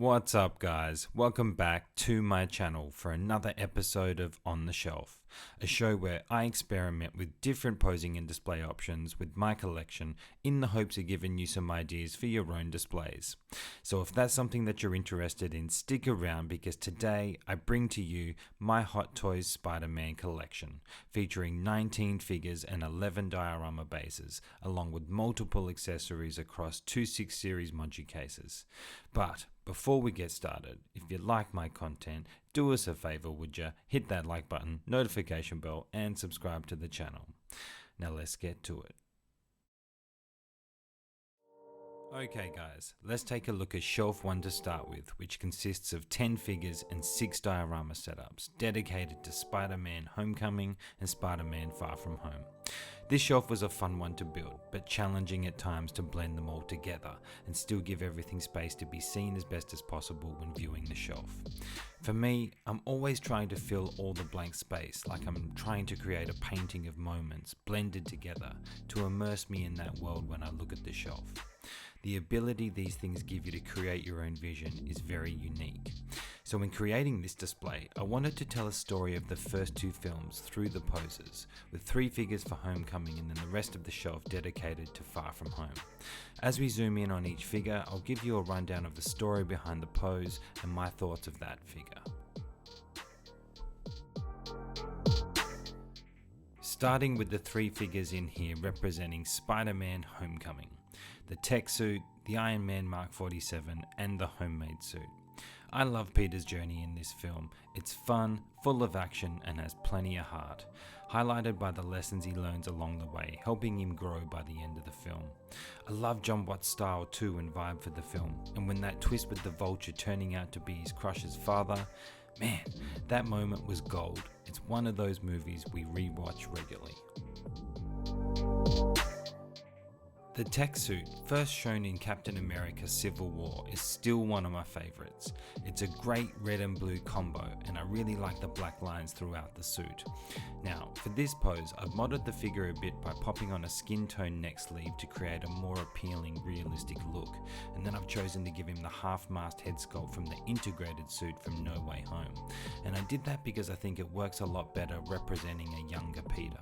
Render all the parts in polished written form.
What's up guys, welcome back to my channel for another episode of On the Shelf, a show where I experiment with different posing and display options with my collection in the hopes of giving you some ideas for your own displays. So if that's something that you're interested in, stick around because today I bring to you my Hot Toys Spider-Man collection, featuring 19 figures and 11 diorama bases, along with multiple accessories across two 6 series Munchie cases. But before we get started, if you like my content, do us a favor would you, hit that like button, notification bell and subscribe to the channel. Now let's get to it. Okay guys, let's take a look at Shelf 1 to start with, which consists of 10 figures and 6 diorama setups dedicated to Spider-Man Homecoming and Spider-Man Far From Home. This shelf was a fun one to build, but challenging at times to blend them all together and still give everything space to be seen as best as possible when viewing the shelf. For me, I'm always trying to fill all the blank space, like I'm trying to create a painting of moments blended together to immerse me in that world when I look at the shelf. The ability these things give you to create your own vision is very unique. So in creating this display, I wanted to tell a story of the first 2 films through the poses, with 3 figures for Homecoming and then the rest of the shelf dedicated to Far From Home. As we zoom in on each figure, I'll give you a rundown of the story behind the pose and my thoughts of that figure. Starting with the 3 figures in here representing Spider-Man Homecoming, the tech suit, the Iron Man Mark 47 and the homemade suit. I love Peter's journey in this film. It's fun, full of action and has plenty of heart, highlighted by the lessons he learns along the way, helping him grow by the end of the film. I love Jon Watt's style too and vibe for the film, and when that twist with the Vulture turning out to be his crush's father, man, that moment was gold. It's one of those movies we rewatch regularly. The tech suit, first shown in Captain America Civil War, is still one of my favourites. It's a great red and blue combo and I really like the black lines throughout the suit. Now, for this pose, I've modded the figure a bit by popping on a skin tone neck sleeve to create a more appealing, realistic look, and then I've chosen to give him the half-mast head sculpt from the integrated suit from No Way Home. And I did that because I think it works a lot better representing a younger Peter.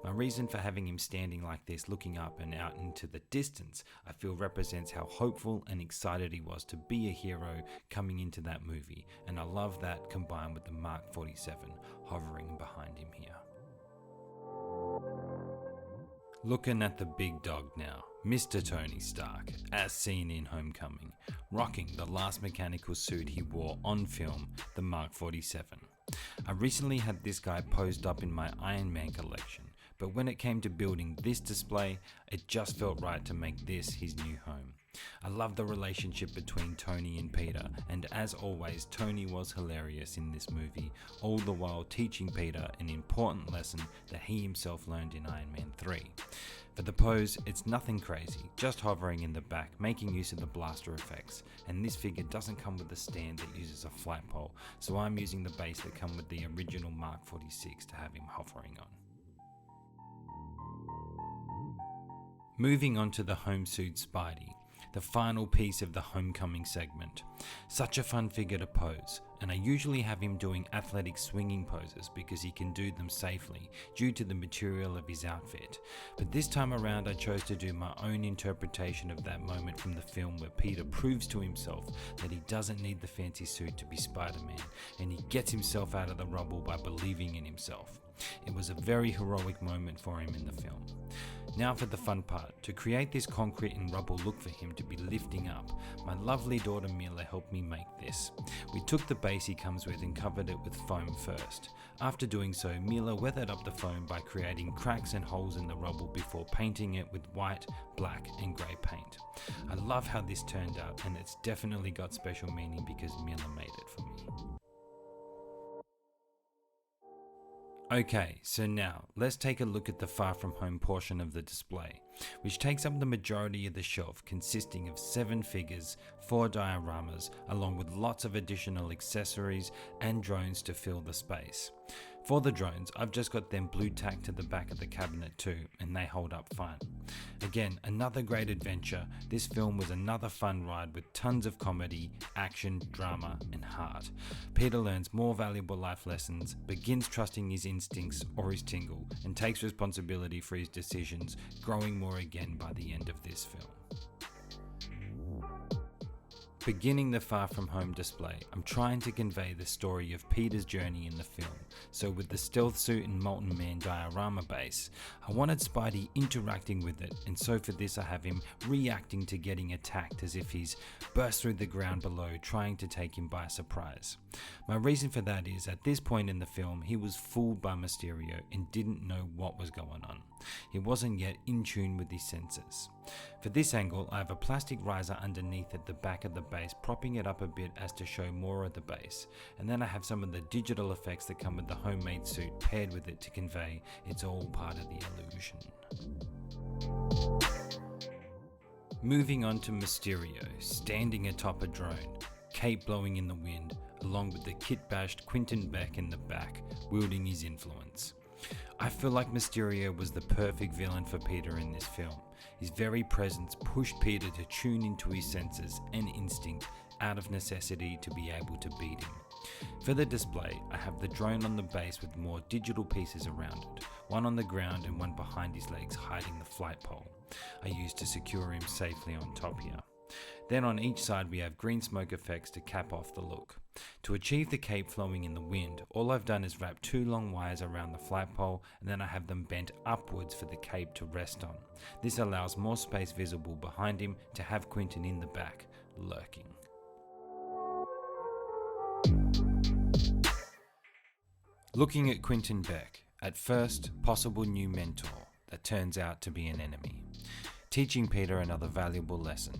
My reason for having him standing like this, looking up and out into the distance, I feel represents how hopeful and excited he was to be a hero coming into that movie, and I love that combined with the Mark 47 hovering behind him here. Looking at the big dog now, Mr. Tony Stark, as seen in Homecoming, rocking the last mechanical suit he wore on film, the Mark 47. I recently had this guy posed up in my Iron Man collection, but when it came to building this display, it just felt right to make this his new home. I love the relationship between Tony and Peter, and as always, Tony was hilarious in this movie, all the while teaching Peter an important lesson that he himself learned in Iron Man 3. For the pose, it's nothing crazy, just hovering in the back, making use of the blaster effects, and this figure doesn't come with a stand that uses a flagpole, so I'm using the base that come with the original Mark 46 to have him hovering on. Moving on to the home suit Spidey, the final piece of the Homecoming segment. Such a fun figure to pose, and I usually have him doing athletic swinging poses because he can do them safely due to the material of his outfit. But this time around I chose to do my own interpretation of that moment from the film where Peter proves to himself that he doesn't need the fancy suit to be Spider-Man, and he gets himself out of the rubble by believing in himself. It was a very heroic moment for him in the film. Now for the fun part, to create this concrete and rubble look for him to be lifting up, my lovely daughter Mila helped me make this. We took the base he comes with and covered it with foam first. After doing so, Mila weathered up the foam by creating cracks and holes in the rubble before painting it with white, black and grey paint. I love how this turned out, and it's definitely got special meaning because Mila made it for me. Okay, so now let's take a look at the Far From Home portion of the display, which takes up the majority of the shelf, consisting of 7 figures, 4 dioramas, along with lots of additional accessories and drones to fill the space. For the drones, I've just got them blue tacked to the back of the cabinet too, and they hold up fine. Again, another great adventure. This film was another fun ride with tons of comedy, action, drama, and heart. Peter learns more valuable life lessons, begins trusting his instincts or his tingle, and takes responsibility for his decisions, growing more again by the end of this film. Beginning the Far From Home display, I'm trying to convey the story of Peter's journey in the film. So with the stealth suit and Molten Man diorama base, I wanted Spidey interacting with it, and so for this I have him reacting to getting attacked as if he's burst through the ground below, trying to take him by surprise. My reason for that is, at this point in the film, he was fooled by Mysterio and didn't know what was going on. He wasn't yet in tune with his senses. For this angle, I have a plastic riser underneath at the back of the base, propping it up a bit as to show more of the base, and then I have some of the digital effects that come with the homemade suit paired with it to convey it's all part of the illusion. Moving on to Mysterio, standing atop a drone, cape blowing in the wind, along with the kit-bashed Quentin Beck in the back, wielding his influence. I feel like Mysterio was the perfect villain for Peter in this film. His very presence pushed Peter to tune into his senses and instinct out of necessity to be able to beat him. For the display, I have the drone on the base with more digital pieces around it, one on the ground and one behind his legs hiding the flight pole I used to secure him safely on top here. Then on each side we have green smoke effects to cap off the look. To achieve the cape flowing in the wind, all I've done is wrap 2 long wires around the flagpole, and then I have them bent upwards for the cape to rest on. This allows more space visible behind him to have Quentin in the back, lurking. Looking at Quentin Beck, at first possible new mentor that turns out to be an enemy, teaching Peter another valuable lesson.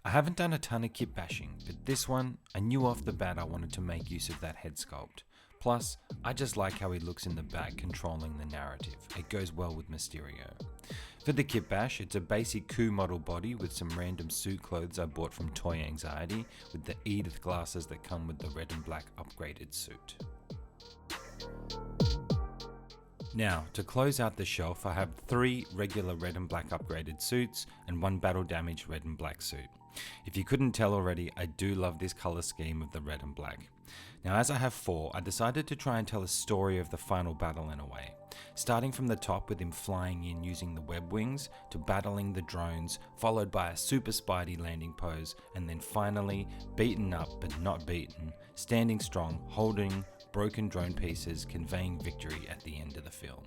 I haven't done a ton of kit bashing, but this one, I knew off the bat I wanted to make use of that head sculpt. Plus, I just like how he looks in the back controlling the narrative. It goes well with Mysterio. For the kit bash, it's a basic Coup model body with some random suit clothes I bought from Toy Anxiety with the Edith glasses that come with the red and black upgraded suit. Now, to close out the shelf, I have 3 regular red and black upgraded suits and 1 battle damaged red and black suit. If you couldn't tell already, I do love this colour scheme of the red and black. Now, as I have 4, I decided to try and tell a story of the final battle in a way. Starting from the top with him flying in using the web wings, to battling the drones, followed by a Super Spidey landing pose, and then finally, beaten up but not beaten, standing strong, holding broken drone pieces, conveying victory at the end of the film.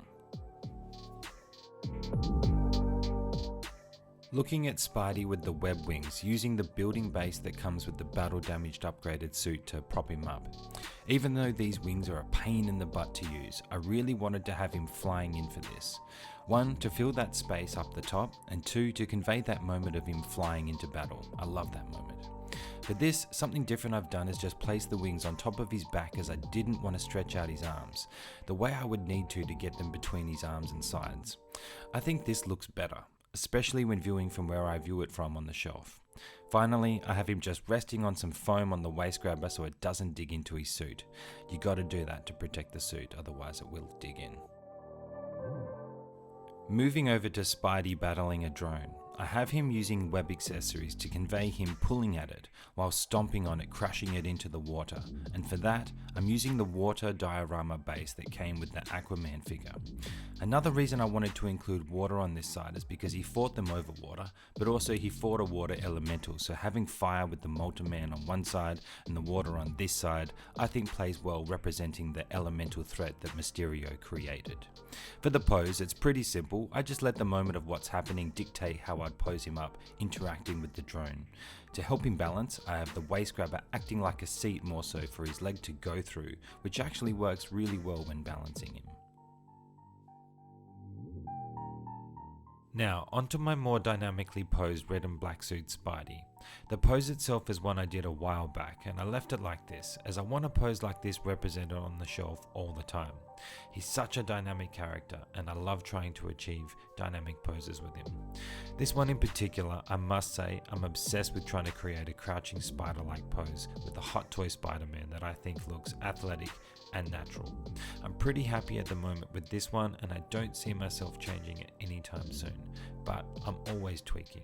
Looking at Spidey with the web wings, using the building base that comes with the battle damaged upgraded suit to prop him up. Even though these wings are a pain in the butt to use, I really wanted to have him flying in for this. 1, to fill that space up the top, and 2, to convey that moment of him flying into battle. I love that moment. For this, something different I've done is just place the wings on top of his back, as I didn't want to stretch out his arms, the way I would need to get them between his arms and sides. I think this looks better, especially when viewing from where I view it from on the shelf. Finally, I have him just resting on some foam on the waist grabber so it doesn't dig into his suit. You gotta do that to protect the suit, otherwise it will dig in. Moving over to Spidey battling a drone, I have him using web accessories to convey him pulling at it while stomping on it, crushing it into the water, and for that I'm using the water diorama base that came with the Aquaman figure. Another reason I wanted to include water on this side is because he fought them over water, but also he fought a water elemental, so having fire with the Molten Man on one side and the water on this side I think plays well, representing the elemental threat that Mysterio created. For the pose, it's pretty simple. I just let the moment of what's happening dictate how I'd pose him up, interacting with the drone. To help him balance, I have the waist grabber acting like a seat more so for his leg to go through, which actually works really well when balancing him. Now, onto my more dynamically posed red and black suit Spidey. The pose itself is one I did a while back, and I left it like this, as I want a pose like this represented on the shelf all the time. He's such a dynamic character, and I love trying to achieve dynamic poses with him. This one in particular, I must say, I'm obsessed with trying to create a crouching spider-like pose with the Hot Toy Spider-Man that I think looks athletic and natural. I'm pretty happy at the moment with this one, and I don't see myself changing it anytime soon, but I'm always tweaking.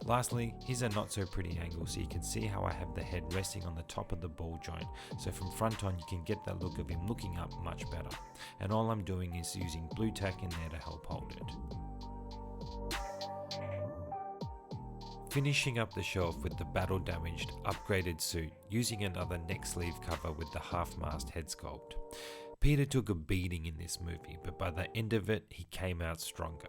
Lastly, here's a not so pretty angle so you can see how I have the head resting on the top of the ball joint, so from front on you can get that look of him looking up much better. And all I'm doing is using blue tack in there to help hold it. Finishing up the shelf with the battle damaged upgraded suit using another neck sleeve cover with the half-mast head sculpt. Peter took a beating in this movie, but by the end of it he came out stronger.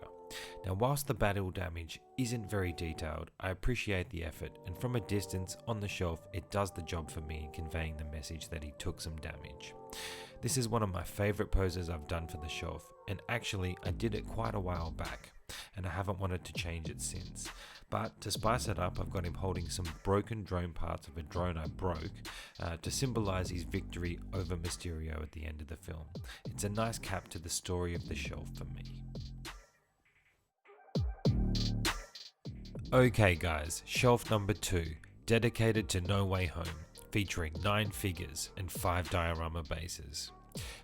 Now whilst the battle damage isn't very detailed, I appreciate the effort, and from a distance on the shelf it does the job for me in conveying the message that he took some damage. This is one of my favourite poses I've done for the shelf, and actually I did it quite a while back, and I haven't wanted to change it since. But to spice it up, I've got him holding some broken drone parts of a drone I broke to symbolise his victory over Mysterio at the end of the film. It's a nice cap to the story of the shelf for me. Okay guys, shelf number 2, dedicated to No Way Home, featuring 9 figures and 5 diorama bases.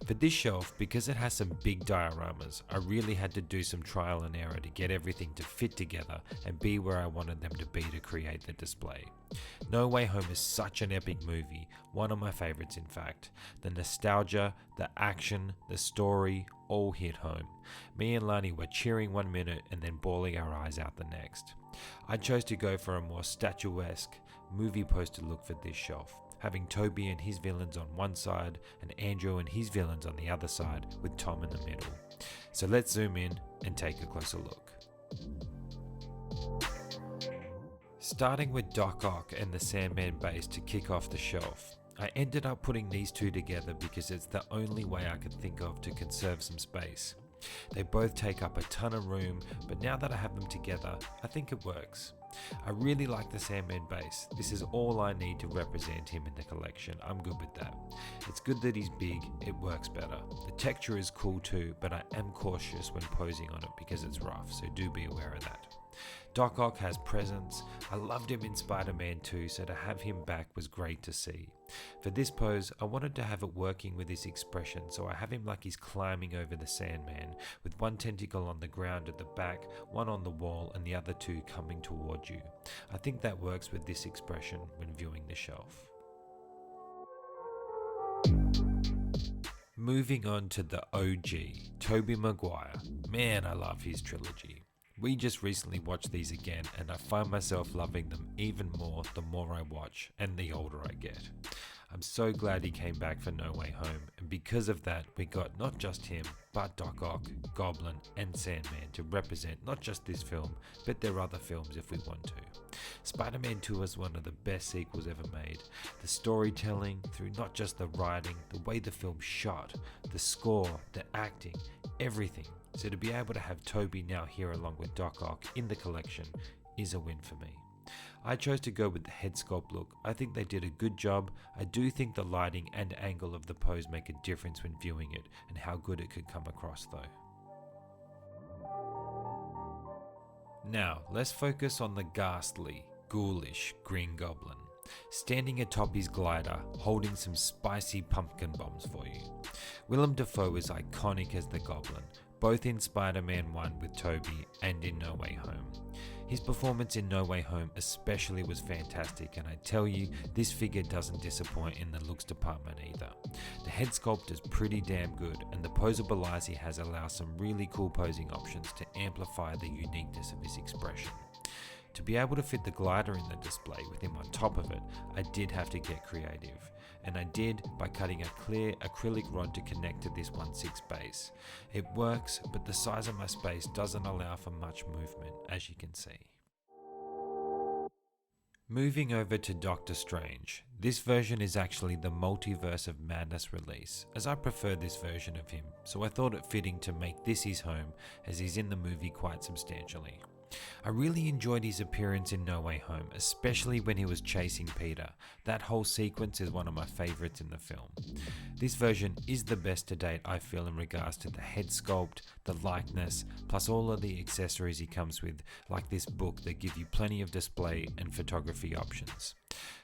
For this shelf, because it has some big dioramas, I really had to do some trial and error to get everything to fit together and be where I wanted them to be to create the display. No Way Home is such an epic movie, one of my favourites in fact. The nostalgia, the action, the story, all hit home. Me and Lani were cheering one minute and then bawling our eyes out the next. I chose to go for a more statuesque, movie poster look for this shelf, having Toby and his villains on one side and Andrew and his villains on the other side with Tom in the middle. So let's zoom in and take a closer look. Starting with Doc Ock and the Sandman base to kick off the shelf. I ended up putting these two together because it's the only way I could think of to conserve some space. They both take up a ton of room, but now that I have them together, I think it works. I really like the Sandman base. This is all I need to represent him in the collection. I'm good with that. It's good that he's big, it works better. The texture is cool too, but I am cautious when posing on it because it's rough, so do be aware of that. Doc Ock has presence. I loved him in Spider-Man 2, so to have him back was great to see. For this pose, I wanted to have it working with his expression, so I have him like he's climbing over the Sandman, with one tentacle on the ground at the back, one on the wall, and the other two coming toward you. I think that works with this expression when viewing the shelf. Moving on to the OG, Tobey Maguire. Man, I love his trilogy. We just recently watched these again, and I find myself loving them even more the more I watch and the older I get. I'm so glad he came back for No Way Home, and because of that we got not just him, but Doc Ock, Goblin and Sandman to represent not just this film, but their other films if we want to. Spider-Man 2 is one of the best sequels ever made. The storytelling, through not just the writing, the way the film shot, the score, the acting, everything. So to be able to have Toby now here along with Doc Ock in the collection is a win for me. I chose to go with the head sculpt look. I think they did a good job. I do think the lighting and angle of the pose make a difference when viewing it, and how good it could come across though. Now, let's focus on the ghastly, ghoulish Green Goblin, standing atop his glider, holding some spicy pumpkin bombs for you. Willem Dafoe is iconic as the Goblin, both in Spider-Man 1 with Tobey and in No Way Home. His performance in No Way Home especially was fantastic, and I tell you, this figure doesn't disappoint in the looks department either. The head sculpt is pretty damn good, and the posable eyes he has allow some really cool posing options to amplify the uniqueness of his expression. To be able to fit the glider in the display with him on top of it, I did have to get creative. And I did by cutting a clear acrylic rod to connect to this 1/6 base. It works, but the size of my space doesn't allow for much movement, as you can see. Moving over to Doctor Strange. This version is actually the Multiverse of Madness release, as I prefer this version of him, so I thought it fitting to make this his home, as he's in the movie quite substantially. I really enjoyed his appearance in No Way Home, especially when he was chasing Peter. That whole sequence is one of my favourites in the film. This version is the best to date, I feel, in regards to the head sculpt, the likeness, plus all of the accessories he comes with, like this book that give you plenty of display and photography options.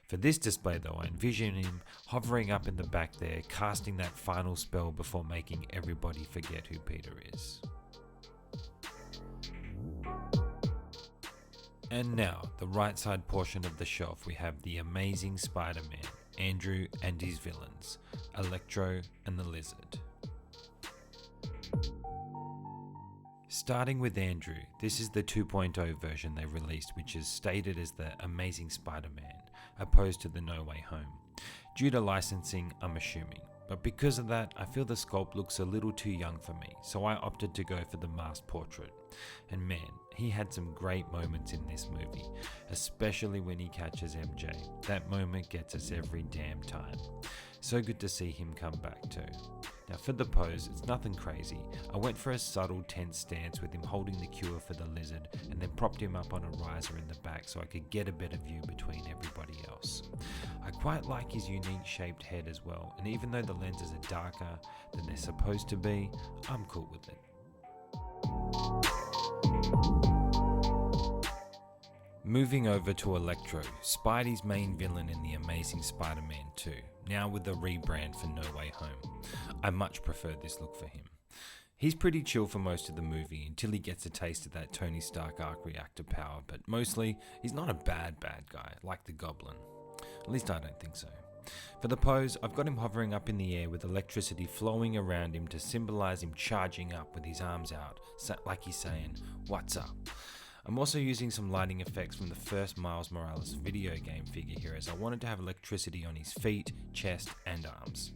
For this display though, I envision him hovering up in the back there, casting that final spell before making everybody forget who Peter is. And now, the right side portion of the shelf, we have the Amazing Spider-Man, Andrew and his villains, Electro and the Lizard. Starting with Andrew, this is the 2.0 version they released, which is stated as the Amazing Spider-Man, opposed to the No Way Home. Due to licensing, I'm assuming. But because of that, I feel the sculpt looks a little too young for me, so I opted to go for the masked portrait. And man, he had some great moments in this movie, especially when he catches MJ. That moment gets us every damn time. So good to see him come back too. Now for the pose, it's nothing crazy. I went for a subtle tense stance with him holding the cure for the lizard and then propped him up on a riser in the back so I could get a better view between everybody else. I quite like his unique shaped head as well, and even though the lenses are darker than they're supposed to be, I'm cool with it. Moving over to Electro, Spidey's main villain in The Amazing Spider-Man 2, now with a rebrand for No Way Home. I much prefer this look for him. He's pretty chill for most of the movie until he gets a taste of that Tony Stark arc reactor power, but mostly he's not a bad guy like the Goblin. At least I don't think so. For the pose, I've got him hovering up in the air with electricity flowing around him to symbolize him charging up with his arms out, like he's saying, "What's up?" I'm also using some lighting effects from the first Miles Morales video game figure here, as I wanted to have electricity on his feet, chest and arms.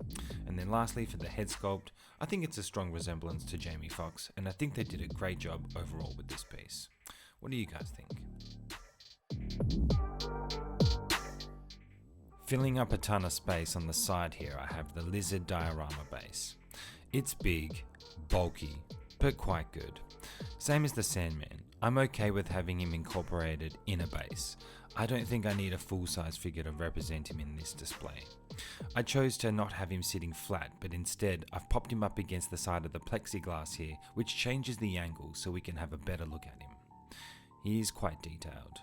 And then lastly, for the head sculpt, I think it's a strong resemblance to Jamie Foxx, and I think they did a great job overall with this piece. What do you guys think? Filling up a ton of space on the side here, I have the Lizard diorama base. It's big, bulky, but quite good. Same as the Sandman. I'm okay with having him incorporated in a base. I don't think I need a full-size figure to represent him in this display. I chose to not have him sitting flat, but instead I've popped him up against the side of the plexiglass here, which changes the angle so we can have a better look at him. He is quite detailed.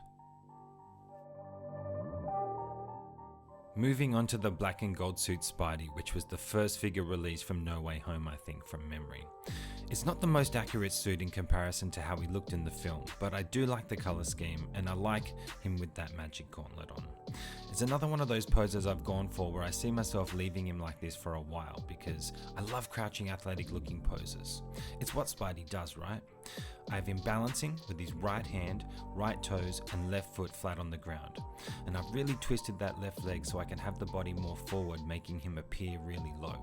Moving on to the black and gold suit Spidey, which was the first figure released from No Way Home, I think, from memory. It's not the most accurate suit in comparison to how he looked in the film, but I do like the colour scheme and I like him with that magic gauntlet on. It's another one of those poses I've gone for where I see myself leaving him like this for a while because I love crouching athletic looking poses. It's what Spidey does, right? I have him balancing with his right hand, right toes and left foot flat on the ground. And I've really twisted that left leg so I can have the body more forward, making him appear really low.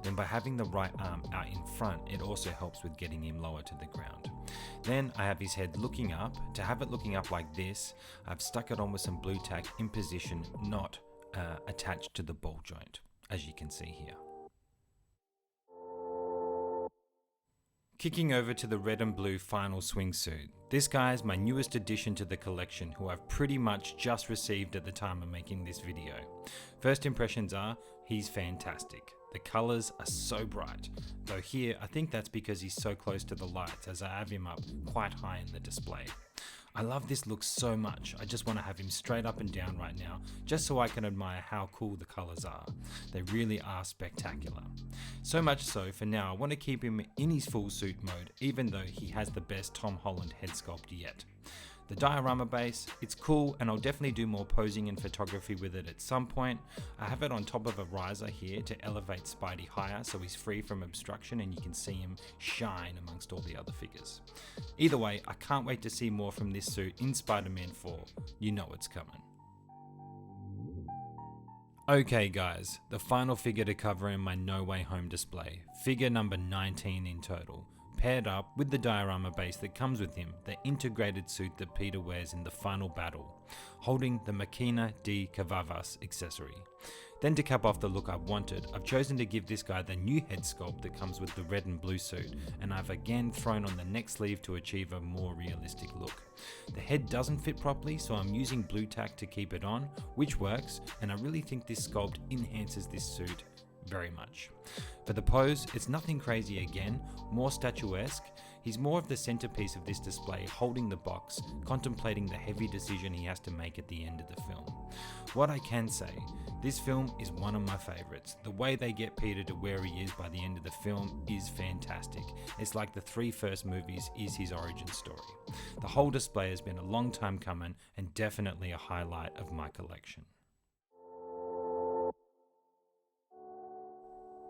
Then by having the right arm out in front, it also helps with getting him lower to the ground. Then I have his head looking up. To have it looking up like this, I've stuck it on with some blue tack in position, not attached to the ball joint, as you can see here. Kicking over to the red and blue final swingsuit. This guy is my newest addition to the collection, who I've pretty much just received at the time of making this video. First impressions are, he's fantastic. The colours are so bright, though here I think that's because he's so close to the lights as I have him up quite high in the display. I love this look so much, I just want to have him straight up and down right now, just so I can admire how cool the colours are. They really are spectacular. So much so, for now I want to keep him in his full suit mode, even though he has the best Tom Holland head sculpt yet. The diorama base, it's cool and I'll definitely do more posing and photography with it at some point. I have it on top of a riser here to elevate Spidey higher so he's free from obstruction and you can see him shine amongst all the other figures. Either way, I can't wait to see more from this suit in Spider-Man 4. You know it's coming. Okay guys, the final figure to cover in my No Way Home display, figure number 19 in total. Paired up with the diorama base that comes with him, the integrated suit that Peter wears in the final battle, holding the Machina de Cavavas accessory. Then to cap off the look I wanted, I've chosen to give this guy the new head sculpt that comes with the red and blue suit, and I've again thrown on the neck sleeve to achieve a more realistic look. The head doesn't fit properly, so I'm using blue tack to keep it on, which works, and I really think this sculpt enhances this suit very much. For the pose, it's nothing crazy again, more statuesque. He's more of the centerpiece of this display, holding the box, contemplating the heavy decision he has to make at the end of the film. What I can say, this film is one of my favorites. The way they get Peter to where he is by the end of the film is fantastic. It's like the 3 first movies is his origin story. The whole display has been a long time coming and definitely a highlight of my collection.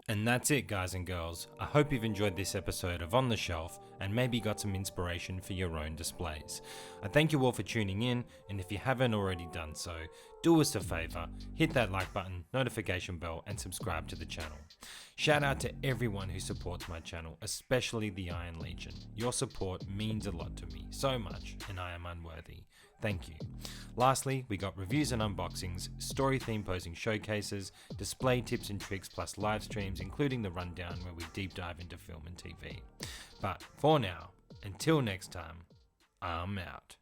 And that's it, guys and girls. I hope you've enjoyed this episode of On the Shelf and maybe got some inspiration for your own displays. I thank you all for tuning in, and if you haven't already done so, do us a favour, hit that like button, notification bell, and subscribe to the channel. Shout out to everyone who supports my channel, especially the Iron Legion. Your support means a lot to me, so much, and I am unworthy. Thank you. Lastly, we got reviews and unboxings, story theme posing showcases, display tips and tricks, plus live streams, including the rundown where we deep dive into film and TV. But for now, until next time, I'm out.